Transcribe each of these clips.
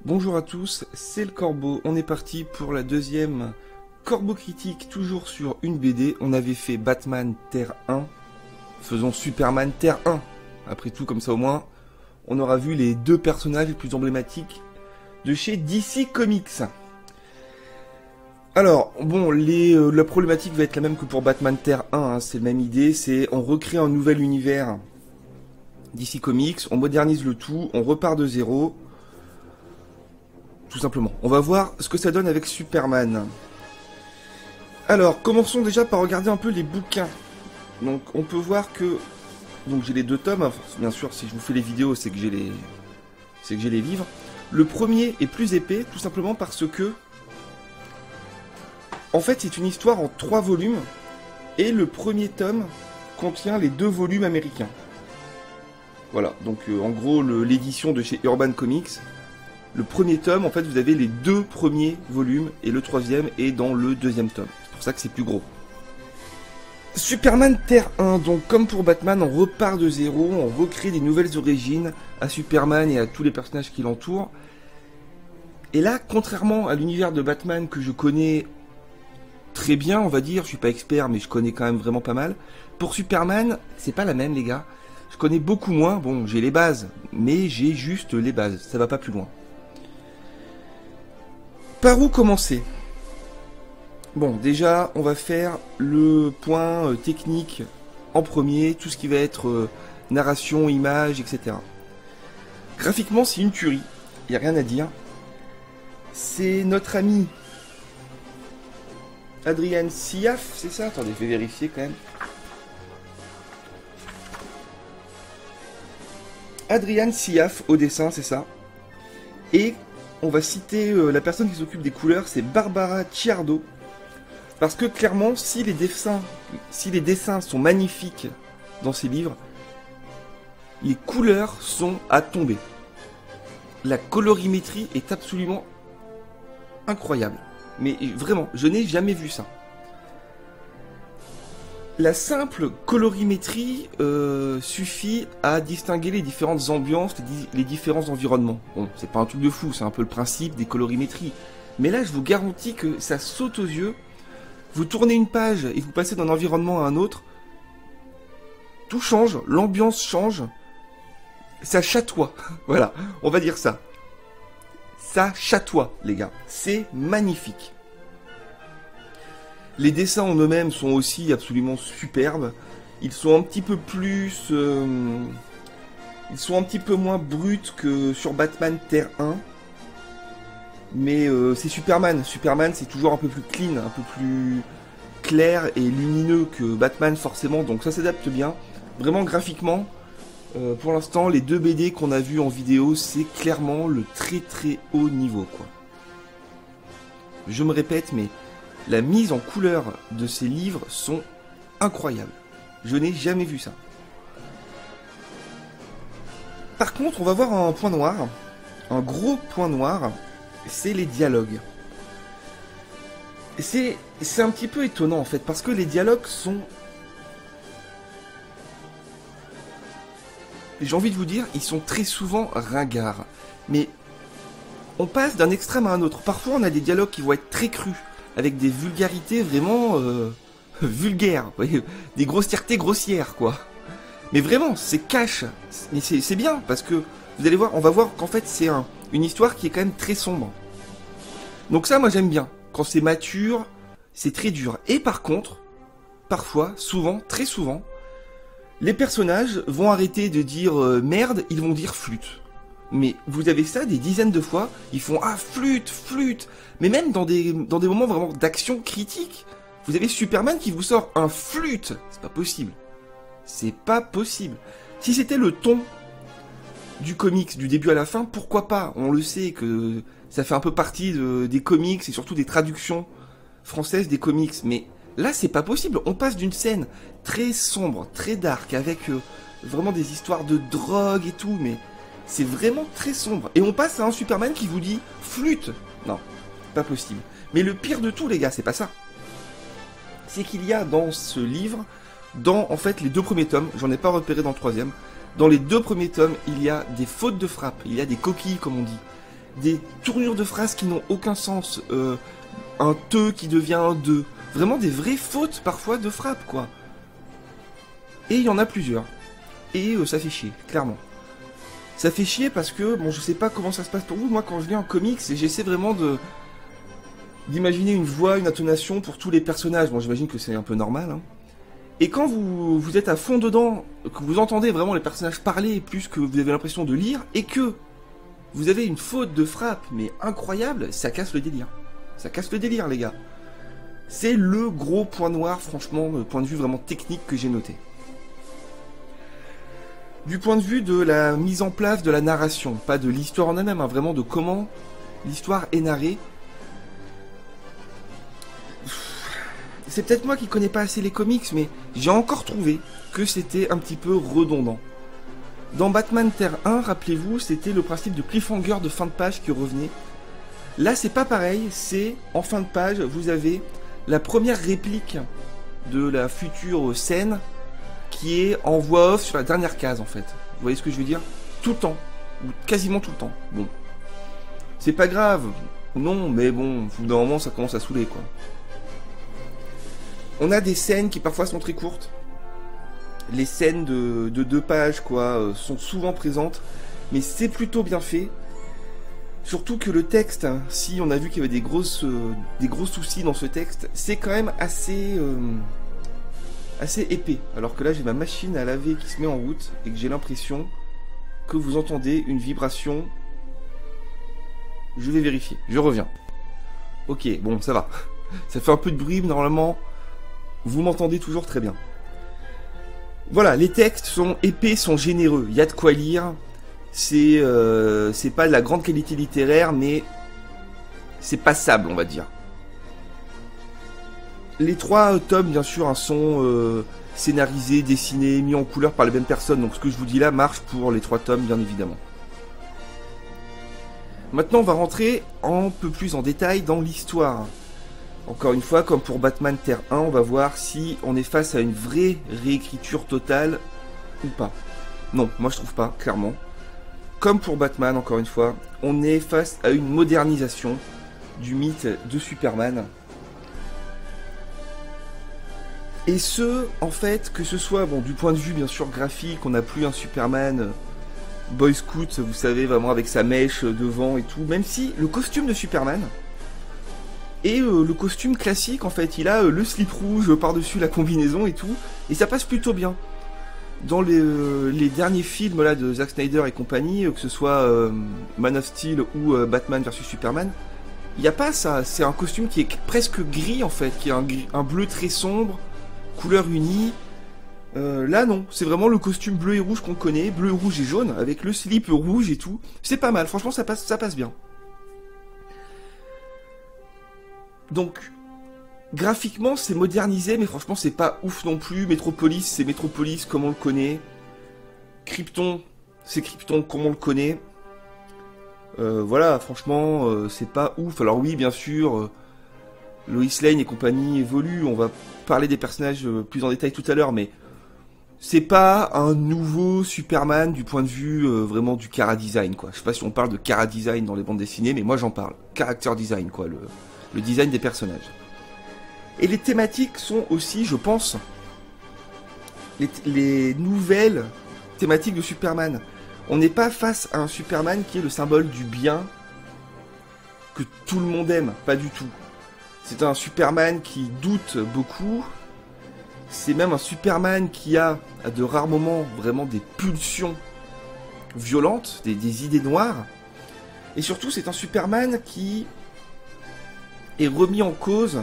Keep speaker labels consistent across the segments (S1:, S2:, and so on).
S1: Bonjour à tous, c'est le Corbeau. On est parti pour la deuxième Corbeau critique, toujours sur une BD. On avait fait Batman Terre 1, faisons Superman Terre 1. Après tout, comme ça au moins, on aura vu les deux personnages les plus emblématiques de chez DC Comics. Alors, bon, la problématique va être la même que pour Batman Terre 1, hein, c'est la même idée, c'est on recrée un nouvel univers DC Comics, on modernise le tout, on repart de zéro. Tout simplement. On va voir ce que ça donne avec Superman. Alors, commençons déjà par regarder un peu les bouquins. Donc, on peut voir que... Donc, j'ai les deux tomes. Enfin, bien sûr, si je vous fais les vidéos, c'est que j'ai les livres. Le premier est plus épais, tout simplement parce que... En fait, c'est une histoire en 3 volumes. Et le premier tome contient les 2 volumes américains. Voilà. Donc, en gros, l'édition de chez Urban Comics... Le premier tome, en fait, vous avez les 2 premiers volumes, et le 3e est dans le 2e tome. C'est pour ça que c'est plus gros. Superman Terre 1, donc comme pour Batman, on repart de zéro, on recrée des nouvelles origines à Superman et à tous les personnages qui l'entourent. Et là, contrairement à l'univers de Batman que je connais très bien, on va dire, je suis pas expert, mais je connais quand même vraiment pas mal. Pour Superman, c'est pas la même, les gars. Je connais beaucoup moins, bon, j'ai les bases, mais j'ai juste les bases, ça va pas plus loin. Par où commencer? Bon, déjà, on va faire le point technique en premier, tout ce qui va être narration, image, etc. Graphiquement, c'est une tuerie, il n'y a rien à dire. C'est notre ami Adrian Siaf, c'est ça? Attendez, je vais vérifier quand même. Adrian Siaf au dessin, c'est ça. Et on va citer la personne qui s'occupe des couleurs, c'est Barbara Ciardo. Parce que clairement, si les dessins sont magnifiques dans ces livres, les couleurs sont à tomber. La colorimétrie est absolument incroyable. Mais vraiment, je n'ai jamais vu ça. La simple colorimétrie suffit à distinguer les différentes ambiances, les différents environnements. Bon, c'est pas un truc de fou, c'est un peu le principe des colorimétries. Mais là, je vous garantis que ça saute aux yeux. Vous tournez une page et vous passez d'un environnement à un autre. Tout change, l'ambiance change. Ça chatoie. Voilà, on va dire ça. Ça chatoie, les gars. C'est magnifique. Les dessins en eux-mêmes sont aussi absolument superbes. Ils sont un petit peu plus... ils sont un petit peu moins bruts que sur Batman Terre 1. Mais c'est Superman. Superman, c'est toujours un peu plus clean, un peu plus clair et lumineux que Batman, forcément. Donc ça s'adapte bien. Vraiment, graphiquement, pour l'instant, les 2 BD qu'on a vus en vidéo, c'est clairement le très très haut niveau, quoi. Je me répète, mais... La mise en couleur de ces livres sont incroyables. Je n'ai jamais vu ça. Par contre, on va voir un point noir. Un gros point noir. C'est les dialogues. C'est un petit peu étonnant en fait. Parce que les dialogues sont... J'ai envie de vous dire, ils sont très souvent ringards. Mais on passe d'un extrême à un autre. Parfois, on a des dialogues qui vont être très crus. Avec des vulgarités vraiment vulgaires, des grossièretés grossières, quoi. Mais vraiment, c'est cash. Mais c'est bien, parce que vous allez voir, on va voir qu'en fait, c'est une histoire qui est quand même très sombre. Donc ça, moi, j'aime bien. Quand c'est mature, c'est très dur. Et par contre, parfois, souvent, très souvent, les personnages vont arrêter de dire merde, ils vont dire flûte. Mais vous avez ça des dizaines de fois, ils font ah flûte, flûte. Mais même dans des moments vraiment d'action critique, vous avez Superman qui vous sort un flûte. C'est pas possible. C'est pas possible. Si c'était le ton du comics du début à la fin, pourquoi pas? On le sait que ça fait un peu partie des comics et surtout des traductions françaises des comics. Mais là c'est pas possible. On passe d'une scène très sombre, très dark, avec vraiment des histoires de drogue et tout, mais... C'est vraiment très sombre. Et on passe à un Superman qui vous dit flûte. Non, pas possible. Mais le pire de tout, les gars, c'est pas ça. C'est qu'il y a dans ce livre, dans en fait les 2 premiers tomes, j'en ai pas repéré dans le 3e, dans les 2 premiers tomes, il y a des fautes de frappe, il y a des coquilles, comme on dit. des tournures de phrases qui n'ont aucun sens, un te qui devient un de, vraiment des vraies fautes parfois de frappe, quoi. Et il y en a plusieurs. Et ça fait chier, clairement. Ça fait chier parce que, bon, je sais pas comment ça se passe pour vous, moi quand je lis un comics, j'essaie vraiment d'imaginer une voix, une intonation pour tous les personnages. Bon, j'imagine que c'est un peu normal, hein. Et quand vous êtes à fond dedans, que vous entendez vraiment les personnages parler plus que vous avez l'impression de lire, et que vous avez une faute de frappe, mais incroyable, ça casse le délire. Ça casse le délire, les gars. C'est le gros point noir, franchement, point de vue vraiment technique que j'ai noté. Du point de vue de la mise en place de la narration, pas de l'histoire en elle-même, hein, vraiment de comment l'histoire est narrée. C'est peut-être moi qui connais pas assez les comics, mais j'ai encore trouvé que c'était un petit peu redondant. Dans Batman Terre 1, rappelez-vous, c'était le principe de cliffhanger de fin de page qui revenait. Là, c'est pas pareil, c'est en fin de page, vous avez la première réplique de la future scène qui est en voix off sur la dernière case, en fait. Vous voyez ce que je veux dire? Tout le temps, ou quasiment tout le temps. Bon, c'est pas grave, non, mais bon, au bout d'un moment, ça commence à saouler, quoi. On a des scènes qui parfois sont très courtes. Les scènes de 2 pages, quoi, sont souvent présentes, mais c'est plutôt bien fait. Surtout que le texte, hein, si on a vu qu'il y avait des gros soucis dans ce texte, c'est quand même assez épais. Alors que là, j'ai ma machine à laver qui se met en route et que j'ai l'impression que vous entendez une vibration. Je vais vérifier, je reviens. Ok, bon, ça va. Ça fait un peu de bruit, mais normalement, vous m'entendez toujours très bien. Voilà, les textes sont épais, sont généreux. Il y a de quoi lire. C'est pas de la grande qualité littéraire, mais c'est passable, on va dire. Les 3 tomes, bien sûr, hein, sont scénarisés, dessinés, mis en couleur par les mêmes personnes. Donc ce que je vous dis là marche pour les 3 tomes, bien évidemment. Maintenant, on va rentrer un peu plus en détail dans l'histoire. Encore une fois, comme pour Batman Terre 1, on va voir si on est face à une vraie réécriture totale ou pas. Non, moi je trouve pas, clairement. Comme pour Batman, encore une fois, on est face à une modernisation du mythe de Superman. Et ce, en fait, que ce soit, bon, du point de vue bien sûr graphique, on n'a plus un Superman Boy Scout, vous savez, vraiment avec sa mèche devant et tout, même si le costume de Superman et le costume classique, en fait, il a le slip rouge par-dessus la combinaison et tout, et ça passe plutôt bien. Dans les derniers films là, de Zack Snyder et compagnie, que ce soit Man of Steel ou Batman vs Superman, il n'y a pas ça, c'est un costume qui est presque gris en fait, qui est un bleu très sombre, couleur unie. Là non, c'est vraiment le costume bleu et rouge qu'on connaît, bleu, rouge et jaune, avec le slip rouge et tout. C'est pas mal, franchement ça passe bien. Donc, graphiquement c'est modernisé, mais franchement c'est pas ouf non plus. Metropolis, c'est Metropolis comme on le connaît. Krypton, c'est Krypton comme on le connaît. Voilà, franchement c'est pas ouf. Alors oui, bien sûr, Lois Lane et compagnie évoluent, on va parler des personnages plus en détail tout à l'heure, mais c'est pas un nouveau Superman du point de vue vraiment du chara design, quoi. Je sais pas si on parle de chara design dans les bandes dessinées, mais moi j'en parle. Character design, quoi, le design des personnages. Et les thématiques sont aussi, je pense, les nouvelles thématiques de Superman. On n'est pas face à un Superman qui est le symbole du bien que tout le monde aime, pas du tout. C'est un Superman qui doute beaucoup. C'est même un Superman qui a, à de rares moments, vraiment des pulsions violentes, des idées noires. Et surtout, c'est un Superman qui est remis en cause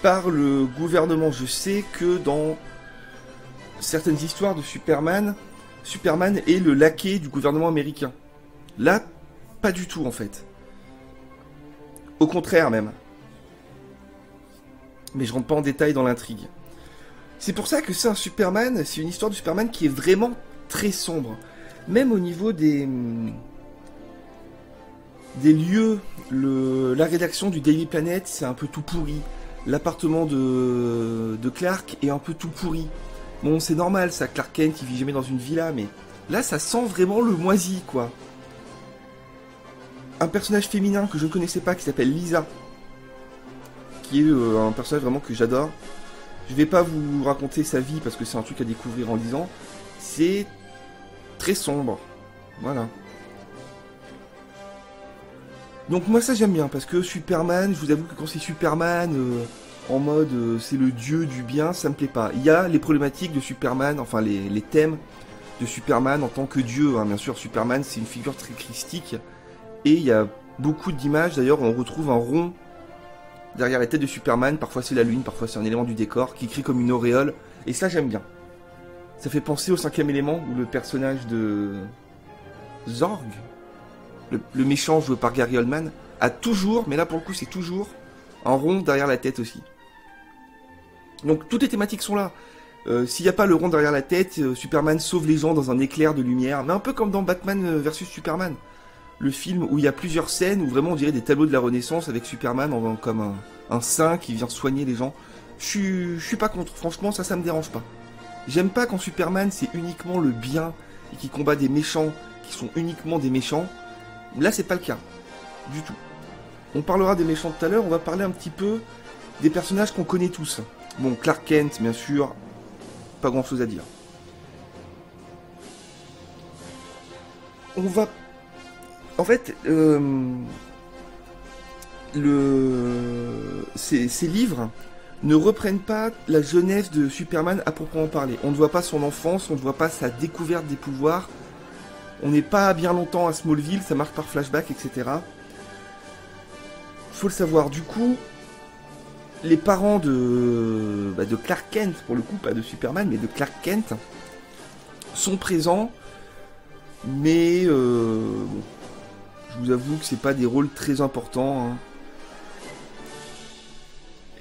S1: par le gouvernement. Je sais que dans certaines histoires de Superman, Superman est le laquais du gouvernement américain. Là, pas du tout en fait. Au contraire même. Mais je rentre pas en détail dans l'intrigue. C'est pour ça que c'est un Superman, c'est une histoire de Superman qui est vraiment très sombre. Même au niveau des lieux, la rédaction du Daily Planet, c'est un peu tout pourri. L'appartement de Clark est un peu tout pourri. Bon, c'est normal, ça, Clark Kent, il vit jamais dans une villa, mais là, ça sent vraiment le moisi, quoi. un personnage féminin que je ne connaissais pas qui s'appelle Lisa, qui est un personnage vraiment que j'adore. Je vais pas vous raconter sa vie parce que c'est un truc à découvrir en lisant. C'est très sombre. Voilà. Donc moi ça j'aime bien parce que Superman, je vous avoue que quand c'est Superman en mode c'est le dieu du bien, ça me plaît pas. Il y a les problématiques de Superman, enfin les thèmes de Superman en tant que dieu. Hein. Bien sûr, Superman c'est une figure très christique et il y a beaucoup d'images. D'ailleurs, on retrouve un rond derrière la tête de Superman. Parfois c'est la lune, parfois c'est un élément du décor qui crie comme une auréole. Et ça j'aime bien. Ça fait penser au 5e élément où le personnage de Zorg, le méchant joué par Gary Oldman, a toujours, mais là pour le coup c'est toujours, un rond derrière la tête aussi. Donc toutes les thématiques sont là. S'il n'y a pas le rond derrière la tête, Superman sauve les gens dans un éclair de lumière, mais un peu comme dans Batman versus Superman. Le film où il y a plusieurs scènes où vraiment on dirait des tableaux de la Renaissance avec Superman comme un saint qui vient soigner les gens. Je suis pas contre, franchement ça me dérange pas. J'aime pas quand Superman c'est uniquement le bien et qui combat des méchants qui sont uniquement des méchants. Là c'est pas le cas, du tout. On parlera des méchants tout à l'heure, on va parler un petit peu des personnages qu'on connaît tous. Bon, Clark Kent bien sûr, pas grand chose à dire. On va... En fait, ces livres ne reprennent pas la jeunesse de Superman à proprement parler. On ne voit pas son enfance, on ne voit pas sa découverte des pouvoirs. On n'est pas bien longtemps à Smallville, ça marche par flashback, etc. Faut le savoir. Du coup, les parents de Clark Kent, pour le coup, pas de Superman, mais de Clark Kent, sont présents, mais bon, je vous avoue que c'est pas des rôles très importants. Hein.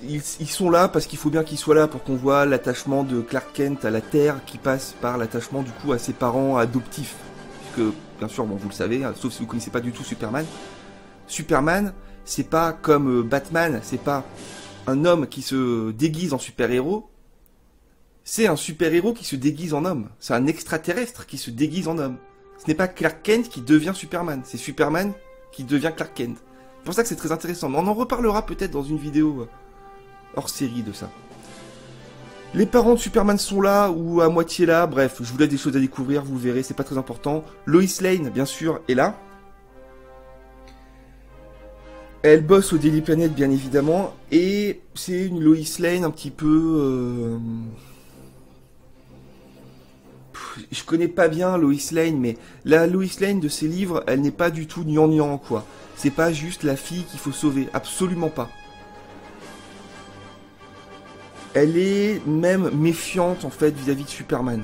S1: Ils sont là parce qu'il faut bien qu'ils soient là pour qu'on voit l'attachement de Clark Kent à la Terre qui passe par l'attachement du coup à ses parents adoptifs. Puisque, bien sûr, bon, vous le savez, hein, sauf si vous connaissez pas du tout Superman. Superman, c'est pas comme Batman, c'est pas un homme qui se déguise en super-héros. C'est un super-héros qui se déguise en homme. C'est un extraterrestre qui se déguise en homme. Ce n'est pas Clark Kent qui devient Superman, c'est Superman qui devient Clark Kent. C'est pour ça que c'est très intéressant. Mais on en reparlera peut-être dans une vidéo hors série de ça. Les parents de Superman sont là, ou à moitié là, bref, je vous laisse des choses à découvrir, vous verrez, c'est pas très important. Lois Lane, bien sûr, est là. Elle bosse au Daily Planet, bien évidemment, et c'est une Lois Lane un petit peu... Je connais pas bien Lois Lane, mais la Lois Lane de ses livres, elle n'est pas du tout gnangnan, quoi. C'est pas juste la fille qu'il faut sauver, absolument pas. Elle est même méfiante, en fait, vis-à-vis de Superman.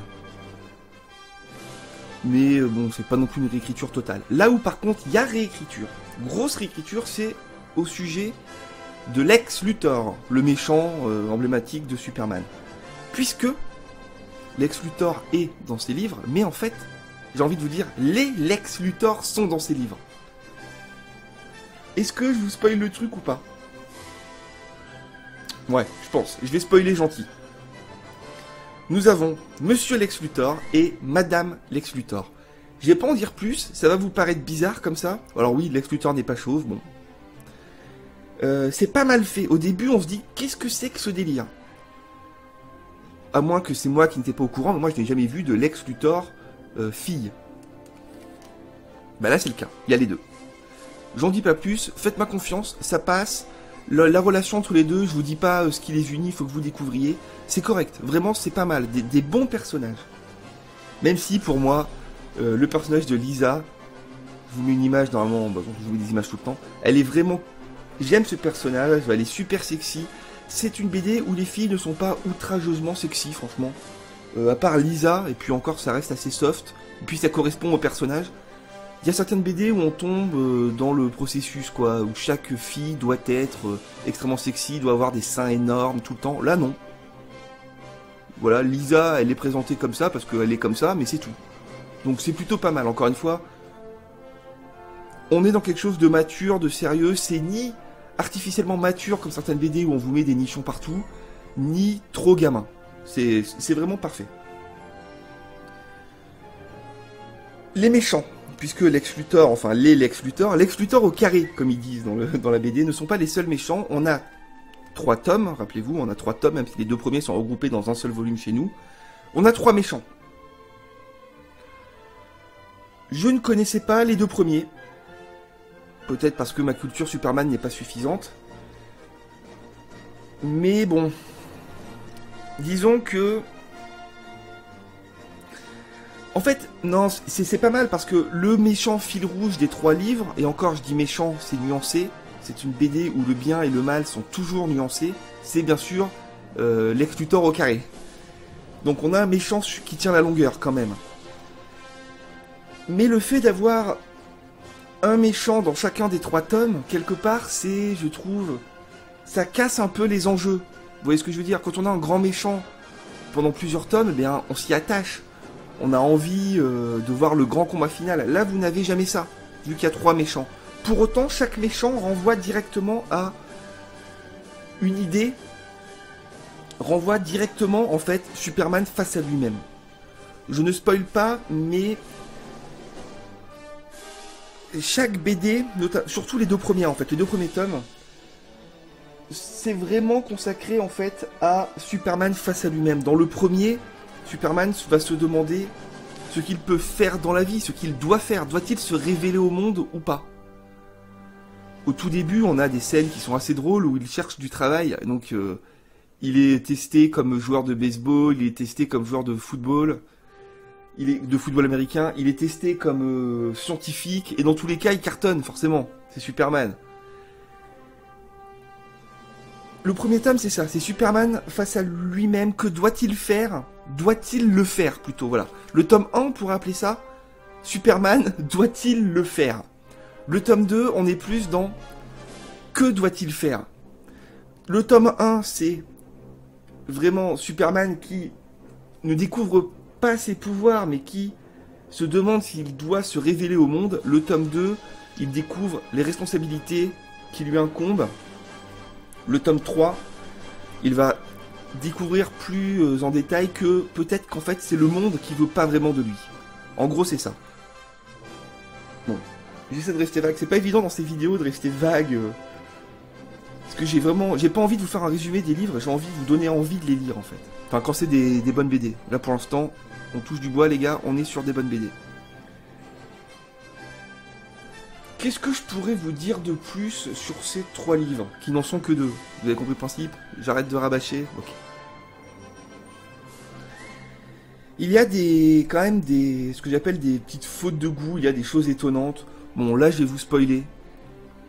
S1: Mais bon, c'est pas non plus une réécriture totale. Là où, par contre, il y a réécriture, grosse réécriture, c'est au sujet de Lex Luthor, le méchant emblématique de Superman. Puisque Lex Luthor est dans ses livres, mais en fait, j'ai envie de vous dire, les Lex Luthor sont dans ses livres. Est-ce que je vous spoil le truc ou pas? Ouais, je pense. Je vais spoiler gentil. Nous avons Monsieur Lex Luthor et Madame Lex Luthor. Je vais pas en dire plus, ça va vous paraître bizarre comme ça. Alors oui, Lex Luthor n'est pas chauve, bon. C'est pas mal fait. Au début, on se dit, qu'est-ce que c'est que ce délire? À moins que c'est moi qui n'étais pas au courant, mais moi je n'ai jamais vu de Lex Luthor fille. Bah là c'est le cas, il y a les deux. J'en dis pas plus, faites-moi confiance, ça passe. La relation entre les deux, je vous dis pas ce qui les unit, il faut que vous découvriez. C'est correct, vraiment c'est pas mal, des bons personnages. Même si pour moi, le personnage de Lisa, je vous mets une image normalement, bah, je vous mets des images tout le temps, elle est vraiment... J'aime ce personnage, elle est super sexy. C'est une BD où les filles ne sont pas outrageusement sexy, franchement. À part Lisa, et puis encore ça reste assez soft, et puis ça correspond au personnage. Il y a certaines BD où on tombe dans le processus, quoi, où chaque fille doit être extrêmement sexy, doit avoir des seins énormes tout le temps. Là, non. Voilà, Lisa, elle est présentée comme ça, parce qu'elle est comme ça, mais c'est tout. Donc c'est plutôt pas mal, encore une fois. On est dans quelque chose de mature, de sérieux, c'est ni artificiellement mature comme certaines BD où on vous met des nichons partout, ni trop gamin. C'est vraiment parfait. Les méchants. puisque Lex Luthor, enfin les Lex Luthor, Lex Luthor au carré, comme ils disent dans la BD, ne sont pas les seuls méchants. On a 3 tomes, rappelez-vous, on a 3 tomes, même si les 2 premiers sont regroupés dans un seul volume chez nous. On a 3 méchants. Je ne connaissais pas les 2 premiers. Peut-être parce que ma culture Superman n'est pas suffisante. Mais bon. Disons que... En fait, non, c'est pas mal parce que le méchant fil rouge des 3 livres, et encore je dis méchant, c'est nuancé, c'est une BD où le bien et le mal sont toujours nuancés, c'est bien sûr Lex Luthor au carré. Donc on a un méchant qui tient la longueur quand même. Mais le fait d'avoir un méchant dans chacun des 3 tomes, quelque part, c'est, je trouve, ça casse un peu les enjeux. Vous voyez ce que je veux dire? Quand on a un grand méchant pendant plusieurs tomes, eh bien, on s'y attache. On a envie de voir le grand combat final. Là, vous n'avez jamais ça, vu qu'il y a 3 méchants. Pour autant, chaque méchant renvoie directement à une idée, renvoie directement, en fait, Superman face à lui-même. Je ne spoil pas, mais chaque BD, surtout les 2 premiers, en fait, les 2 premiers tomes, c'est vraiment consacré, en fait, à Superman face à lui-même. Dans le premier, Superman va se demander ce qu'il peut faire dans la vie, ce qu'il doit faire. Doit-il se révéler au monde ou pas? Au tout début, on a des scènes qui sont assez drôles où il cherche du travail. Donc, il est testé comme joueur de baseball, il est testé comme joueur de football, de football américain, il est testé comme scientifique, et dans tous les cas, il cartonne, forcément. C'est Superman. Le premier tome, c'est ça, c'est Superman face à lui-même. Que doit-il faire? Doit-il le faire, plutôt, voilà. Le tome 1, on pourrait appeler ça Superman, doit-il le faire? Le tome 2, on est plus dans que doit-il faire? Le tome 1, c'est vraiment Superman qui ne découvre pas ses pouvoirs, mais qui se demande s'il doit se révéler au monde. Le tome 2, il découvre les responsabilités qui lui incombent. Le tome 3, il va découvrir plus en détail que peut-être qu'en fait c'est le monde qui veut pas vraiment de lui. En gros, c'est ça. Bon, j'essaie de rester vague. C'est pas évident dans ces vidéos de rester vague. Parce que j'ai pas envie de vous faire un résumé des livres, j'ai envie de vous donner envie de les lire en fait. Enfin, quand c'est des bonnes BD. Là pour l'instant, on touche du bois les gars, on est sur des bonnes BD. Qu'est-ce que je pourrais vous dire de plus sur ces 3 livres, qui n'en sont que 2? Vous avez compris le principe? J'arrête de rabâcher. Ok. Il y a quand même ce que j'appelle des petites fautes de goût, il y a des choses étonnantes. Bon, là je vais vous spoiler.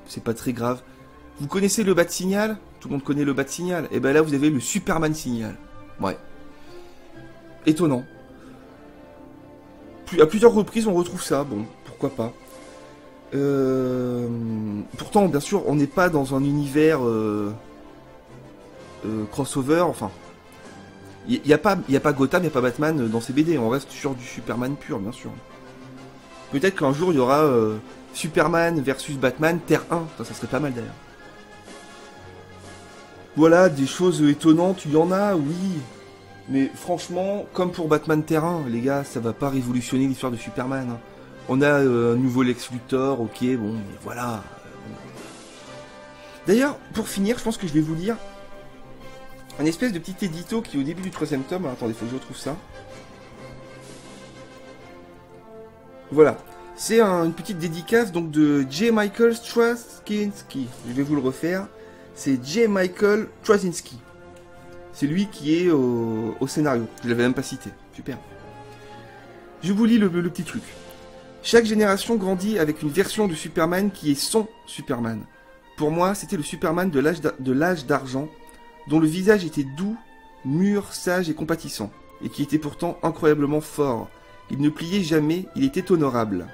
S1: C'est pas très grave. Vous connaissez le Bat-Signal? Tout le monde connaît le Bat-Signal. Et ben là vous avez le Superman Signal. Ouais. Étonnant. À plusieurs reprises on retrouve ça, bon, pourquoi pas. Pourtant, bien sûr, on n'est pas dans un univers crossover, enfin... Il n'y a pas Gotham, il n'y a pas Batman dans ces BD, on reste sur du Superman pur, bien sûr. Peut-être qu'un jour, il y aura Superman versus Batman, Terre 1, ça serait pas mal d'ailleurs. Voilà, des choses étonnantes, il y en a, oui. Mais franchement, comme pour Batman Terre 1, les gars, ça va pas révolutionner l'histoire de Superman, hein. On a un nouveau Lex Luthor, ok, bon, mais voilà. D'ailleurs, pour finir, je pense que je vais vous lire un espèce de petit édito qui est au début du 3e tome. Alors, attendez, faut que je retrouve ça. Voilà. C'est une petite dédicace donc de J. Michael Straczynski. Je vais vous le refaire. C'est J. Michael Straczynski. C'est lui qui est au scénario. Je l'avais même pas cité. Super. Je vous lis le petit truc. Chaque génération grandit avec une version de Superman qui est son Superman. Pour moi, c'était le Superman de l'âge d'argent, dont le visage était doux, mûr, sage et compatissant, et qui était pourtant incroyablement fort. Il ne pliait jamais, il était honorable.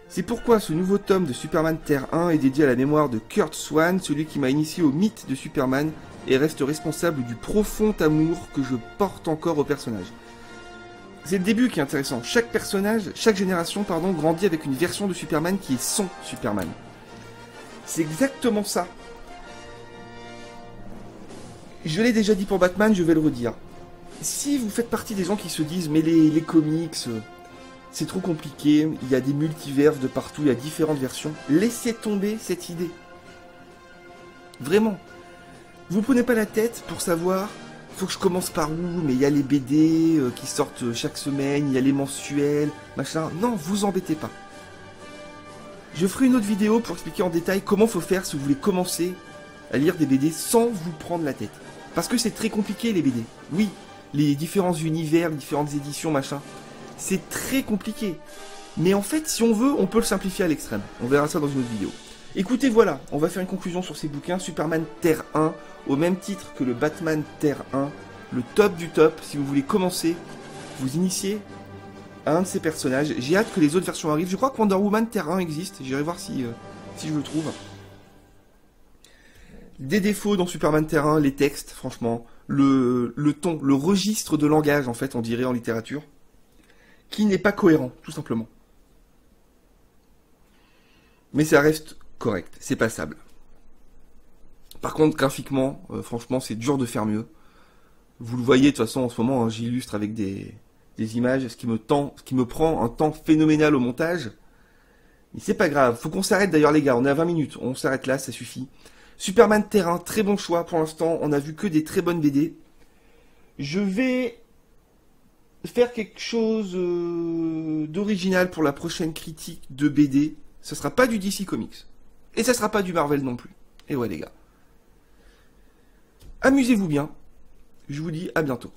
S1: C'est pourquoi ce nouveau tome de Superman Terre 1 est dédié à la mémoire de Curt Swan, celui qui m'a initié au mythe de Superman, et reste responsable du profond amour que je porte encore au personnage. C'est le début qui est intéressant. Chaque personnage, chaque génération, pardon, grandit avec une version de Superman qui est son Superman. C'est exactement ça. Je l'ai déjà dit pour Batman, je vais le redire. Si vous faites partie des gens qui se disent, mais les comics, c'est trop compliqué, il y a des multiverses de partout, il y a différentes versions. Laissez tomber cette idée. Vraiment. Vous prenez pas la tête pour savoir, faut que je commence par où, mais il y a les BD qui sortent chaque semaine, il y a les mensuels, machin. Non, vous embêtez pas. Je ferai une autre vidéo pour expliquer en détail comment faut faire si vous voulez commencer à lire des BD sans vous prendre la tête. Parce que c'est très compliqué les BD. Oui, les différents univers, les différentes éditions, machin. C'est très compliqué. Mais en fait, si on veut, on peut le simplifier à l'extrême. On verra ça dans une autre vidéo. Écoutez, voilà, on va faire une conclusion sur ces bouquins. Superman Terre 1, au même titre que le Batman Terre 1, le top du top. Si vous voulez commencer, vous initier à un de ces personnages. J'ai hâte que les autres versions arrivent. Je crois que Wonder Woman Terre 1 existe. J'irai voir si je le trouve. Des défauts dans Superman Terre 1, les textes, franchement. Le ton, le registre de langage, en fait, on dirait en littérature. Qui n'est pas cohérent, tout simplement. Mais ça reste correct, c'est passable. Par contre, graphiquement, franchement, c'est dur de faire mieux. Vous le voyez, de toute façon, en ce moment, hein, j'illustre avec des images, ce qui me prend un temps phénoménal au montage. Mais c'est pas grave, faut qu'on s'arrête d'ailleurs les gars, on est à 20 minutes, on s'arrête là, ça suffit. Superman Terre 1, très bon choix pour l'instant, on a vu que des très bonnes BD. Je vais faire quelque chose d'original pour la prochaine critique de BD. Ce sera pas du DC Comics. Et ça sera pas du Marvel non plus. Et ouais les gars. Amusez-vous bien. Je vous dis à bientôt.